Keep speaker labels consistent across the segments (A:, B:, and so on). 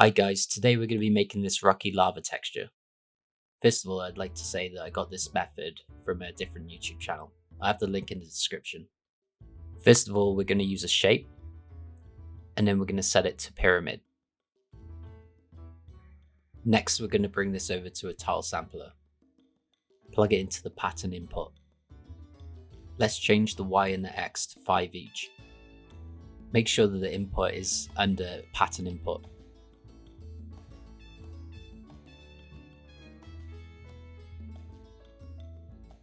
A: Hi guys, today we're going to be making this rocky lava texture. First of all, I'd like to say that I got this method from a different YouTube channel. I have the link in the description. First of all, we're going to use a shape, and then we're going to set it to pyramid. Next, we're going to bring this over to a tile sampler. Plug it into the pattern input. Let's change the Y and the X to 5 each. Make sure that the input is under pattern input.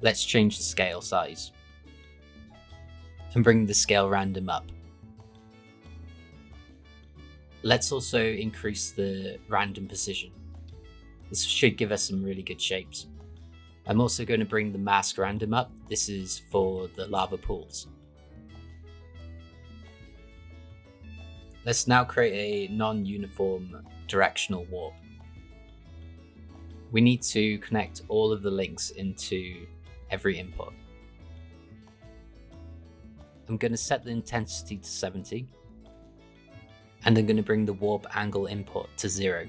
A: Let's change the scale size and bring the scale random up. Let's also increase the random position. This should give us some really good shapes. I'm also going to bring the mask random up. This is for the lava pools. Let's now create a non-uniform directional warp. We need to connect all of the links into every input. I'm going to set the intensity to 70, and I'm going to bring the warp angle input to 0.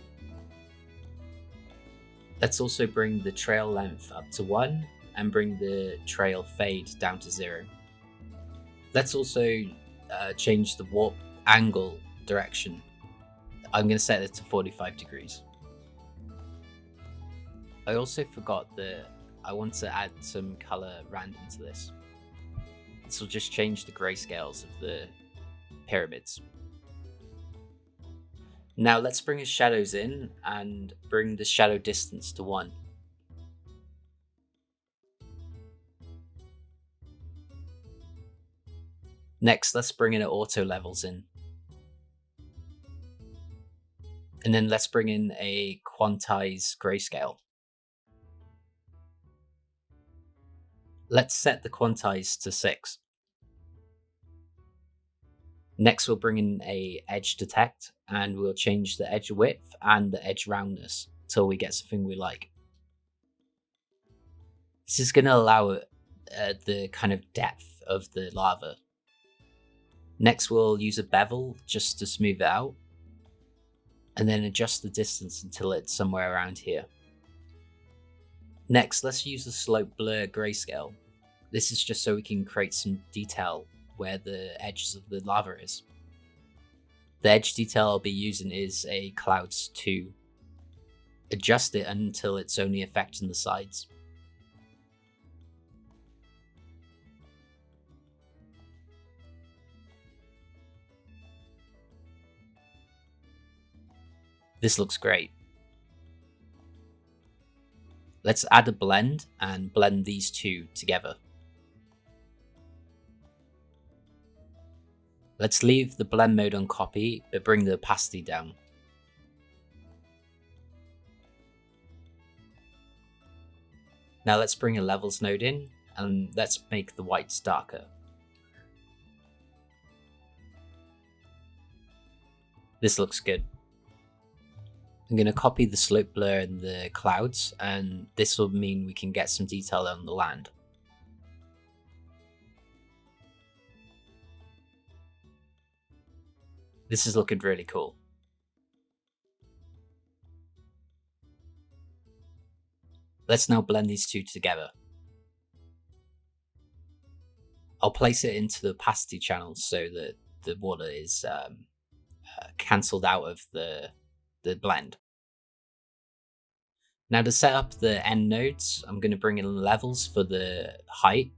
A: Let's also bring the trail length up to 1 and bring the trail fade down to 0. Let's also change the warp angle direction. I'm going to set it to 45 degrees. I also forgot that I want to add some color random to this. This will just change the grayscales of the pyramids. Now let's bring his shadows in and bring the shadow distance to 1. Next, let's bring in auto levels in. And then let's bring in a quantize grayscale. Let's set the quantize to 6. Next, we'll bring in a edge detect, and we'll change the edge width and the edge roundness till we get something we like. This is going to allow the kind of depth of the lava. Next, we'll use a bevel just to smooth it out, and then adjust the distance until it's somewhere around here. Next, let's use the slope blur grayscale. This is just so we can create some detail where the edges of the lava is. The edge detail I'll be using is a Clouds 2. Adjust it until it's only affecting the sides. This looks great. Let's add a blend and blend these two together. Let's leave the blend mode on copy, but bring the opacity down. Now let's bring a levels node in, and let's make the whites darker. This looks good. I'm going to copy the slope blur and the clouds, and this will mean we can get some detail on the land. This is looking really cool. Let's now blend these two together. I'll place it into the opacity channel so that the water is cancelled out of the blend. Now to set up the end nodes, I'm going to bring in levels for the height.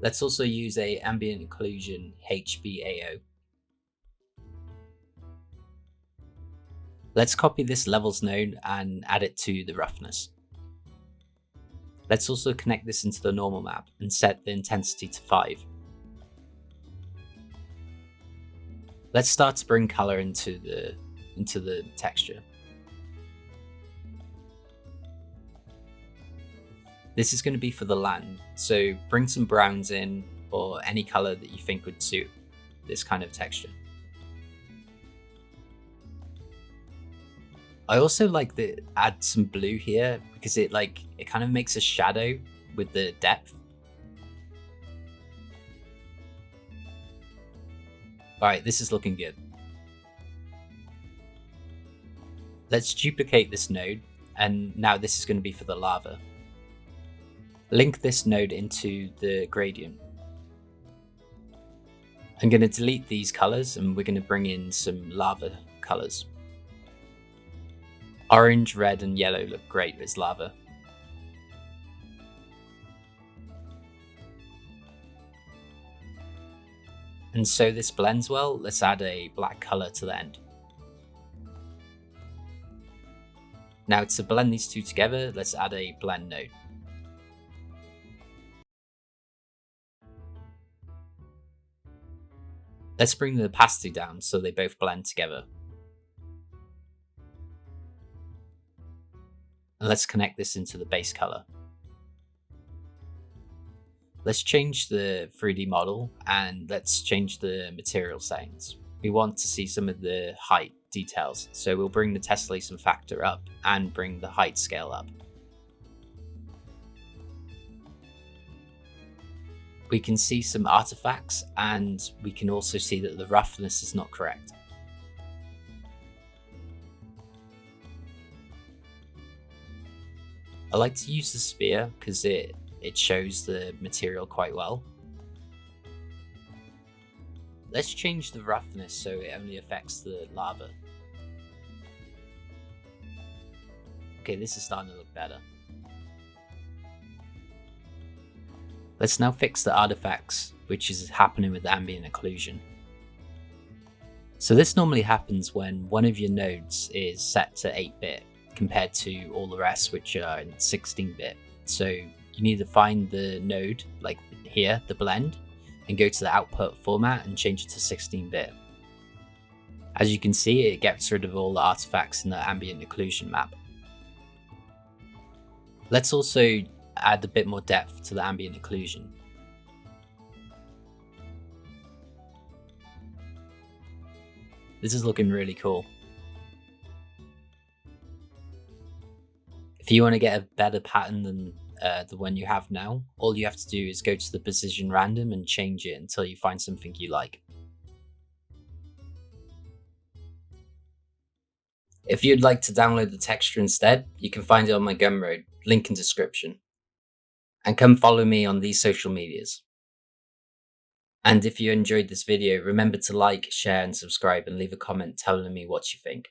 A: Let's also use a ambient occlusion HBAO. Let's copy this levels node and add it to the roughness. Let's also connect this into the normal map and set the intensity to 5. Let's start to bring color into the texture. This is going to be for the land, so bring some browns in or any color that you think would suit this kind of texture. I also like to add some blue here because it kind of makes a shadow with the depth. Alright, this is looking good. Let's duplicate this node, and now this is going to be for the lava. Link this node into the gradient. I'm going to delete these colors and we're going to bring in some lava colors. Orange, red, and yellow look great as lava. And so this blends well, let's add a black color to the end. Now to blend these two together, let's add a blend node. Let's bring the opacity down so they both blend together. And let's connect this into the base color. Let's change the 3D model and let's change the material settings. We want to see some of the height details, so we'll bring the tessellation factor up and bring the height scale up. We can see some artifacts and we can also see that the roughness is not correct. I like to use the sphere because it shows the material quite well. Let's change the roughness so it only affects the lava. Okay, this is starting to look better. Let's now fix the artifacts, which is happening with ambient occlusion. So this normally happens when one of your nodes is set to 8-bit compared to all the rest, which are in 16-bit. So you need to find the node, like here, the blend, and go to the output format and change it to 16-bit. As you can see, it gets rid of all the artifacts in the ambient occlusion map. Let's also add a bit more depth to the ambient occlusion. This is looking really cool. If you want to get a better pattern than the one you have now, all you have to do is go to the position random and change it until you find something you like. If you'd like to download the texture instead, you can find it on my Gumroad, link in description. And come follow me on these social medias. And if you enjoyed this video, remember to like, share and subscribe and leave a comment telling me what you think.